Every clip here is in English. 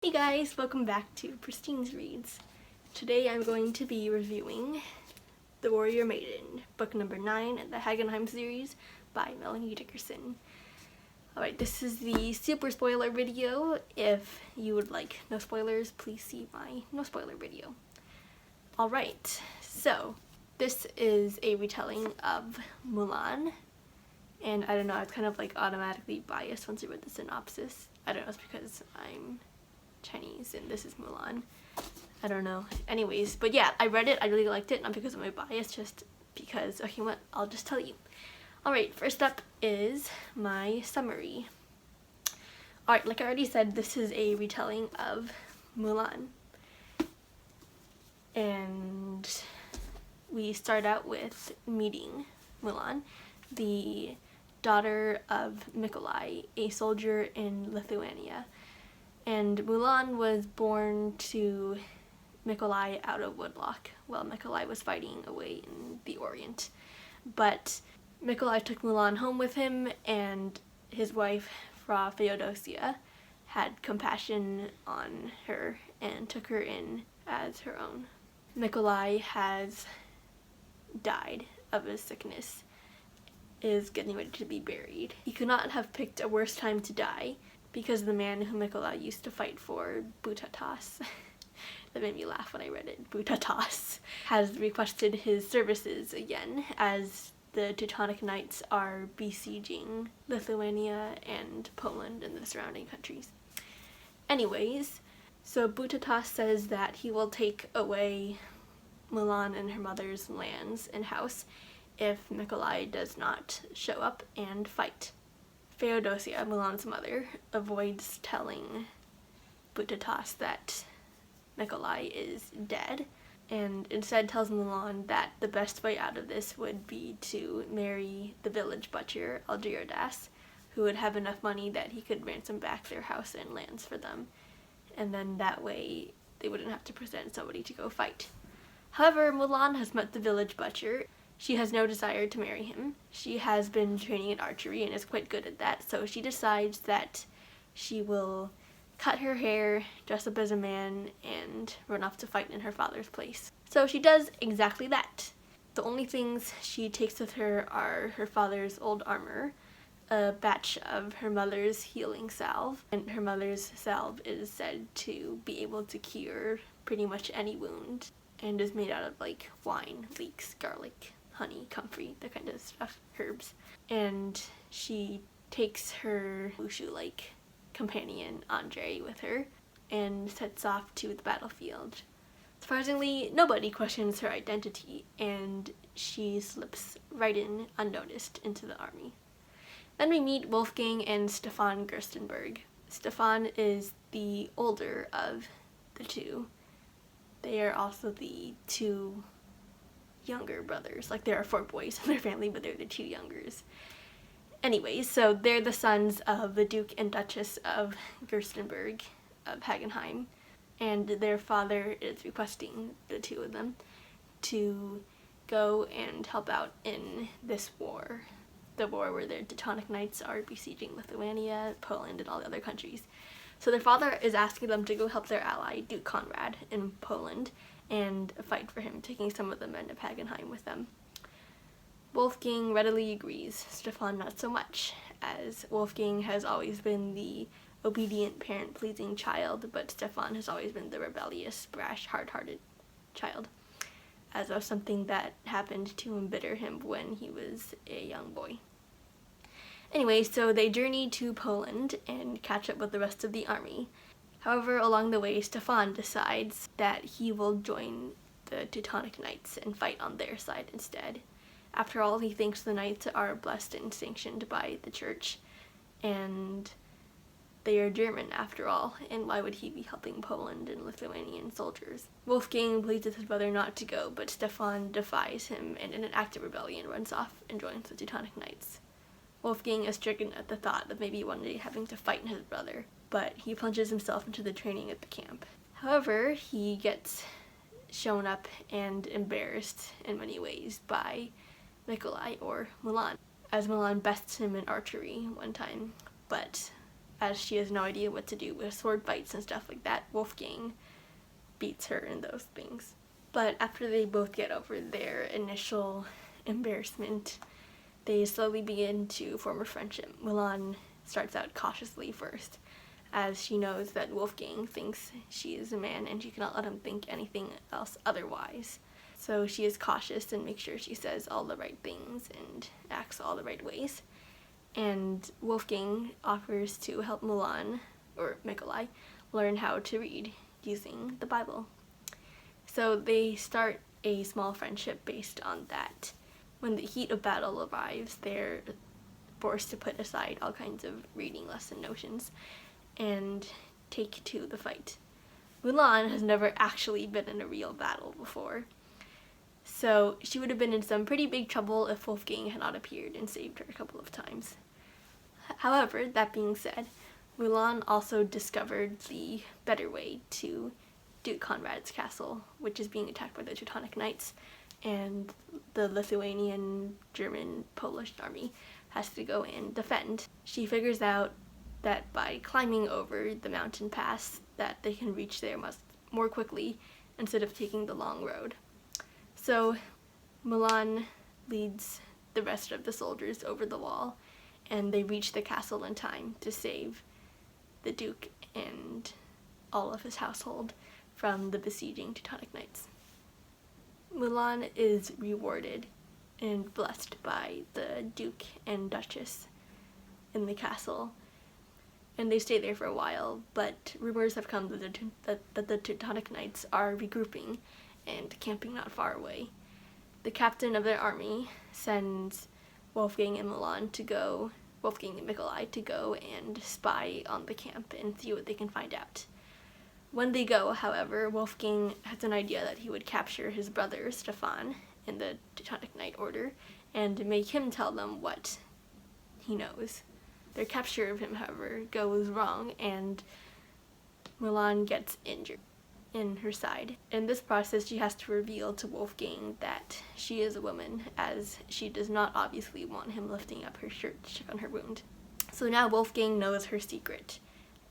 Hey guys, welcome back to PristineZReads. Today I'm going to be reviewing The Warrior Maiden, book number 9 in the Hagenheim series by Melanie Dickerson. Alright, this is the super spoiler video. If you would like no spoilers, please see my no spoiler video. Alright, so this is a retelling of Mulan. And I don't know, I was kind of like automatically biased once I read the synopsis. I don't know, it's because I'm Chinese and this is Mulan. I don't know. Anyways, but yeah, I read it, I really liked it, not because of my bias, just because, okay, what, I'll just tell you. Alright, first up is my summary. Alright, like I already said, this is a retelling of Mulan. And we start out with meeting Mulan, the daughter of Mikolai, a soldier in Lithuania. And Mulan was born to Mikolai out of wedlock while Mikolai was fighting away in the Orient. But Mikolai took Mulan home with him, and his wife, Fra Feodosia, had compassion on her and took her in as her own. Mikolai has died of his sickness, is getting ready to be buried. He could not have picked a worse time to die because the man who Mikolai used to fight for, Butatas, that made me laugh when I read it, Butatas, has requested his services again as the Teutonic Knights are besieging Lithuania and Poland and the surrounding countries. Anyways, so Butatas says that he will take away Mulan and her mother's lands and house if Mikolai does not show up and fight. Feodosia, Mulan's mother, avoids telling Butatas that Mikolai is dead, and instead tells Mulan that the best way out of this would be to marry the village butcher, Algirdas, who would have enough money that he could ransom back their house and lands for them, and then that way they wouldn't have to present somebody to go fight. However, Mulan has met the village butcher. She has no desire to marry him. She has been training in archery and is quite good at that, so she decides that she will cut her hair, dress up as a man, and run off to fight in her father's place. So she does exactly that. The only things she takes with her are her father's old armor, a batch of her mother's healing salve, and her mother's salve is said to be able to cure pretty much any wound, and is made out of like wine, leeks, garlic, honey, comfrey, that kind of stuff, herbs. And she takes her wushu-like companion, Andre, with her and sets off to the battlefield. Surprisingly, nobody questions her identity, and she slips right in, unnoticed, into the army. Then we meet Wolfgang and Stefan Gerstenberg. Stefan is the older of the two. They are also the two younger brothers. Like, there are 4 boys in their family, but they're the 2 youngers. Anyways, so they're the sons of the Duke and Duchess of Gerstenberg of Hagenheim, and their father is requesting the 2 of them to go and help out in this war. The war where the Teutonic Knights are besieging Lithuania, Poland, and all the other countries. So their father is asking them to go help their ally, Duke Conrad, in Poland, and fight for him, taking some of the men of Hagenheim with them. Wolfgang readily agrees, Stefan not so much, as Wolfgang has always been the obedient, parent-pleasing child, but Stefan has always been the rebellious, brash, hard-hearted child, as of something that happened to embitter him when he was a young boy. Anyway, so they journey to Poland and catch up with the rest of the army. However, along the way, Stefan decides that he will join the Teutonic Knights and fight on their side instead. After all, he thinks the Knights are blessed and sanctioned by the Church, and they are German after all, and why would he be helping Poland and Lithuanian soldiers? Wolfgang pleads with his brother not to go, but Stefan defies him and in an act of rebellion runs off and joins the Teutonic Knights. Wolfgang is stricken at the thought of maybe one day having to fight his brother, but he plunges himself into the training at the camp. However, he gets shown up and embarrassed in many ways by Mikolai, or Mulan, as Mulan bests him in archery one time, but as she has no idea what to do with sword fights and stuff like that. Wolfgang beats her in those things. But after they both get over their initial embarrassment, they slowly begin to form a friendship. Mulan starts out cautiously first, as she knows that Wolfgang thinks she is a man and she cannot let him think anything else otherwise. So she is cautious and makes sure she says all the right things and acts all the right ways. And Wolfgang offers to help Mulan, or Mikolai, learn how to read using the Bible. So they start a small friendship based on that. When the heat of battle arrives, they're forced to put aside all kinds of reading lesson notions and take to the fight. Mulan has never actually been in a real battle before, so she would have been in some pretty big trouble if Wolfgang had not appeared and saved her a couple of times. However, that being said, Mulan also discovered the better way to Duke Conrad's castle, which is being attacked by the Teutonic Knights, and the Lithuanian, German, Polish army has to go and defend. She figures out that by climbing over the mountain pass that they can reach there much more quickly instead of taking the long road. So Mulan leads the rest of the soldiers over the wall, and they reach the castle in time to save the Duke and all of his household from the besieging Teutonic Knights. Mulan is rewarded and blessed by the Duke and Duchess in the castle, and they stay there for a while, but rumors have come that the Teutonic Knights are regrouping and camping not far away. The captain of their army sends Wolfgang and Mikolai to go and spy on the camp and see what they can find out. When they go, however, Wolfgang has an idea that he would capture his brother, Stefan, in the Teutonic Knight Order, and make him tell them what he knows. Their capture of him, however, goes wrong, and Mulan gets injured in her side. In this process, she has to reveal to Wolfgang that she is a woman, as she does not obviously want him lifting up her shirt to check on her wound. So now Wolfgang knows her secret,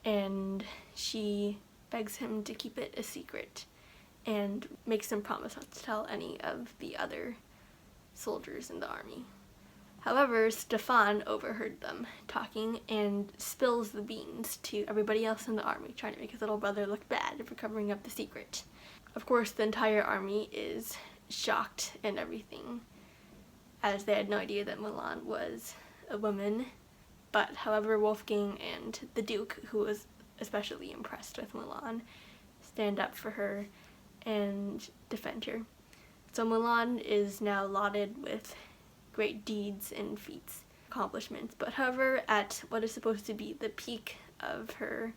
and she begs him to keep it a secret and makes him promise not to tell any of the other soldiers in the army. However, Stefan overheard them talking and spills the beans to everybody else in the army, trying to make his little brother look bad for covering up the secret. Of course, the entire army is shocked and everything, as they had no idea that Mulan was a woman. But however, Wolfgang and the Duke, who was especially impressed with Mulan, stand up for her and defend her. So Mulan is now lauded with great deeds and feats, accomplishments, but however, at what is supposed to be the peak of her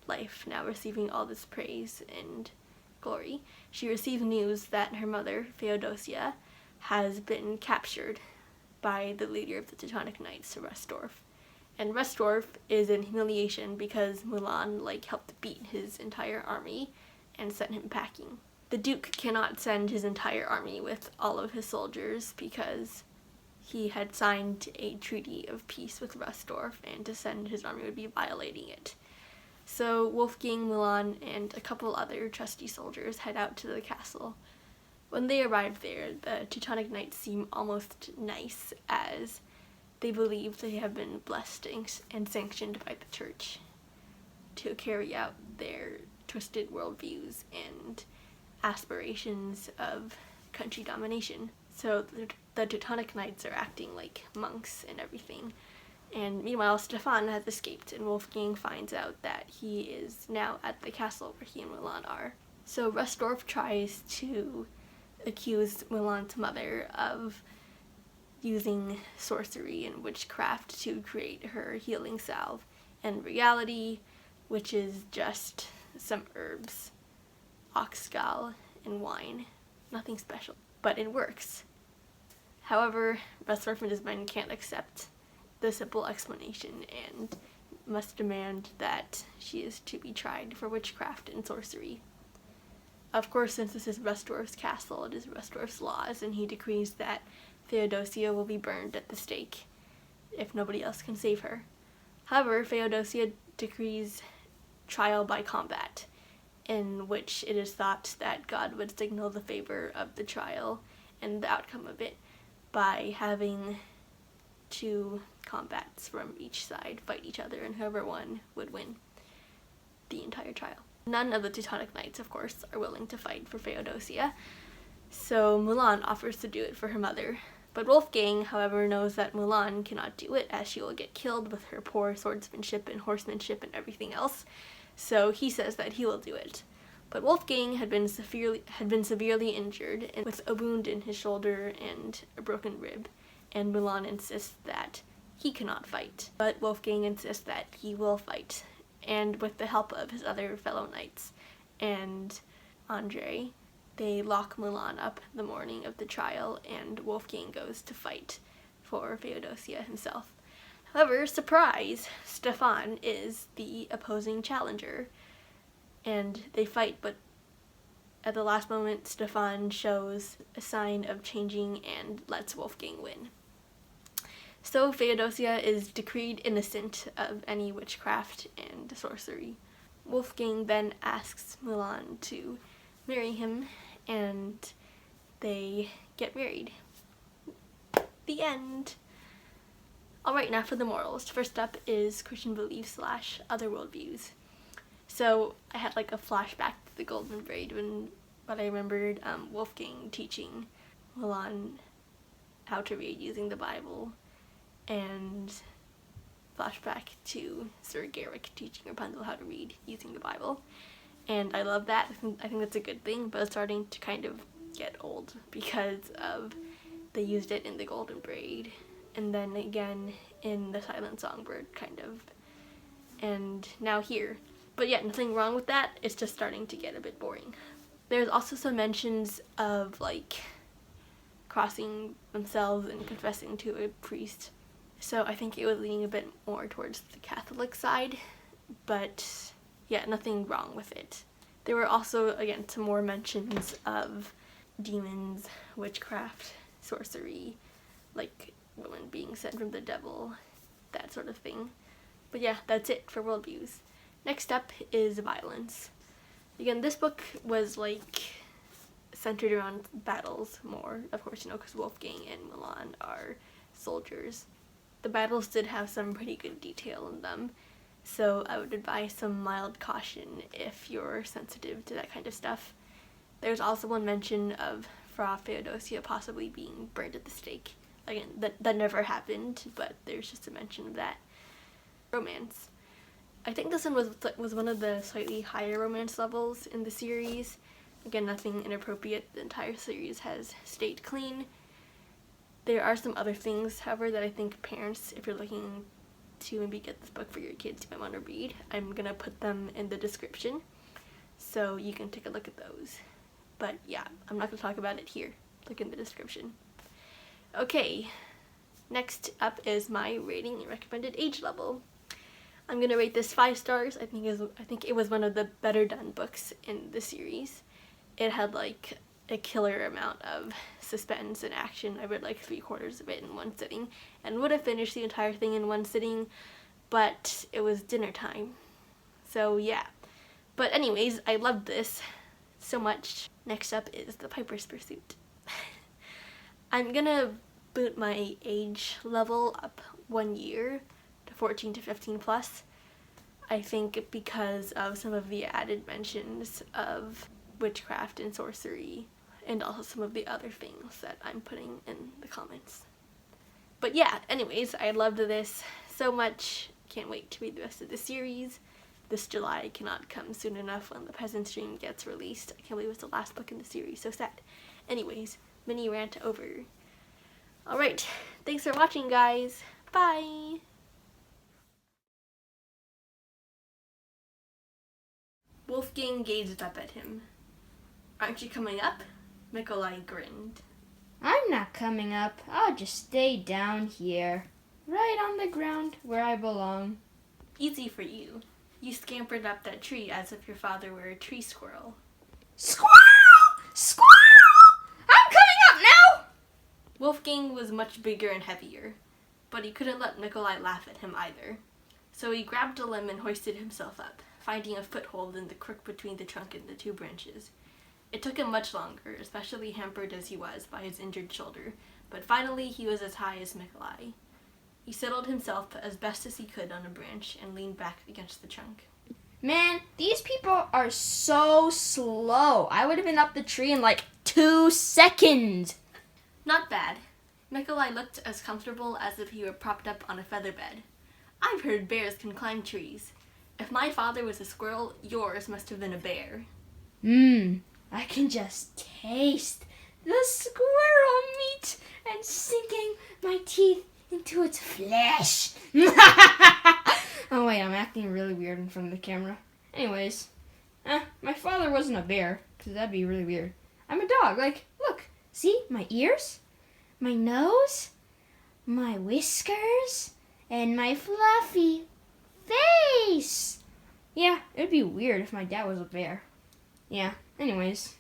life, now receiving all this praise and glory, she receives news that her mother, Theodosia, has been captured by the leader of the Teutonic Knights, Restorff. And Restorff is in humiliation because Mulan helped beat his entire army and sent him packing. The Duke cannot send his entire army with all of his soldiers because he had signed a treaty of peace with Restorff, and to send his army would be violating it. So Wolfgang, Mulan, and a couple other trusty soldiers head out to the castle. When they arrive there, the Teutonic Knights seem almost nice, as they believe they have been blessed and sanctioned by the church to carry out their twisted worldviews and aspirations of country domination. So the Teutonic Knights are acting like monks and everything. And meanwhile, Stefan has escaped, and Wolfgang finds out that he is now at the castle where he and Mulan are. So Restorff tries to accuse Mulan's mother of using sorcery and witchcraft to create her healing salve. In reality, which is just some herbs, oxgall, and wine. Nothing special. But it works. However, Restorff and his men can't accept the simple explanation and must demand that she is to be tried for witchcraft and sorcery. Of course, since this is Restorff's castle, it is Restorff's laws, and he decrees that Theodosia will be burned at the stake if nobody else can save her. However, Theodosia decrees trial by combat, in which it is thought that God would signal the favor of the trial and the outcome of it by having two combats from each side fight each other, and whoever won would win the entire trial. None of the Teutonic Knights, of course, are willing to fight for Feodosia, so Mulan offers to do it for her mother. But Wolfgang, however, knows that Mulan cannot do it, as she will get killed with her poor swordsmanship and horsemanship and everything else, so he says that he will do it. But Wolfgang had been severely injured, and with a wound in his shoulder and a broken rib, and Mulan insists that he cannot fight. But Wolfgang insists that he will fight, and with the help of his other fellow knights and Andre, they lock Mulan up the morning of the trial, and Wolfgang goes to fight for Feodosia himself. However, surprise, Stefan is the opposing challenger, and they fight, but at the last moment, Stefan shows a sign of changing and lets Wolfgang win. So Feodosia is decreed innocent of any witchcraft and sorcery. Wolfgang then asks Mulan to marry him, and they get married. The end. Alright, now for the morals. First up is Christian beliefs / other worldviews. So I had like a flashback to the Golden Braid but I remembered Wolfgang teaching Mulan how to read using the Bible, and flashback to Sir Garrick teaching Rapunzel how to read using the Bible. And I love that. I think that's a good thing, but it's starting to kind of get old because of they used it in the Golden Braid, and then again in the Silent Songbird, kind of, and now here. But yeah, nothing wrong with that, it's just starting to get a bit boring. There's also some mentions of like crossing themselves and confessing to a priest, so I think it was leaning a bit more towards the Catholic side, but yeah, nothing wrong with it. There were also, again, some more mentions of demons, witchcraft, sorcery, like women being sent from the devil, that sort of thing. But yeah, that's it for worldviews. Next up is violence. Again, this book was like centered around battles more, of course, because Wolfgang and Mulan are soldiers. The battles did have some pretty good detail in them, so I would advise some mild caution if you're sensitive to that kind of stuff. There's also one mention of Fra Feodosia possibly being burned at the stake. Again, that never happened, but there's just a mention of that. Romance. I think this one was one of the slightly higher romance levels in the series. Again, nothing inappropriate. The entire series has stayed clean. There are some other things, however, that I think parents, if you're looking to maybe get this book for your kids, you might want to read. I'm gonna put them in the description, so you can take a look at those. But yeah, I'm not gonna talk about it here. Look in the description. Okay, next up is my rating and recommended age level. I'm gonna rate this 5 stars. I think it was one of the better done books in the series. It had like a killer amount of suspense and action. I read like 3/4 of it in one sitting and would have finished the entire thing in one sitting, but it was dinner time. So yeah. But anyways, I loved this so much. Next up is The Piper's Pursuit. I'm gonna boot my age level up 1 year to 14 to 15 plus. I think because of some of the added mentions of witchcraft and sorcery, and also some of the other things that I'm putting in the comments. But yeah, anyways, I loved this so much. Can't wait to read the rest of the series. This July cannot come soon enough when The Peasant's Dream gets released. I can't believe it's the last book in the series, so sad. Anyways, mini rant over. Alright, thanks for watching, guys. Bye! Wolfgang gazed up at him. Aren't you coming up? Nikolai grinned. I'm not coming up. I'll just stay down here, right on the ground where I belong. Easy for you. You scampered up that tree as if your father were a tree squirrel. Squirrel! Squirrel! I'm coming up now! Wolfgang was much bigger and heavier, but he couldn't let Nikolai laugh at him either. So he grabbed a limb and hoisted himself up, finding a foothold in the crook between the trunk and the two branches. It took him much longer, especially hampered as he was by his injured shoulder, but finally he was as high as Mikolai. He settled himself as best as he could on a branch and leaned back against the trunk. Man, these people are so slow. I would have been up the tree in like 2 seconds. Not bad. Mikolai looked as comfortable as if he were propped up on a feather bed. I've heard bears can climb trees. If my father was a squirrel, yours must have been a bear. I can just taste the squirrel meat and sinking my teeth into its flesh. Oh wait, I'm acting really weird in front of the camera. Anyways, my father wasn't a bear, because that'd be really weird. I'm a dog. Like, look, see my ears, my nose, my whiskers, and my fluffy face. Yeah, it'd be weird if my dad was a bear. Yeah, anyways.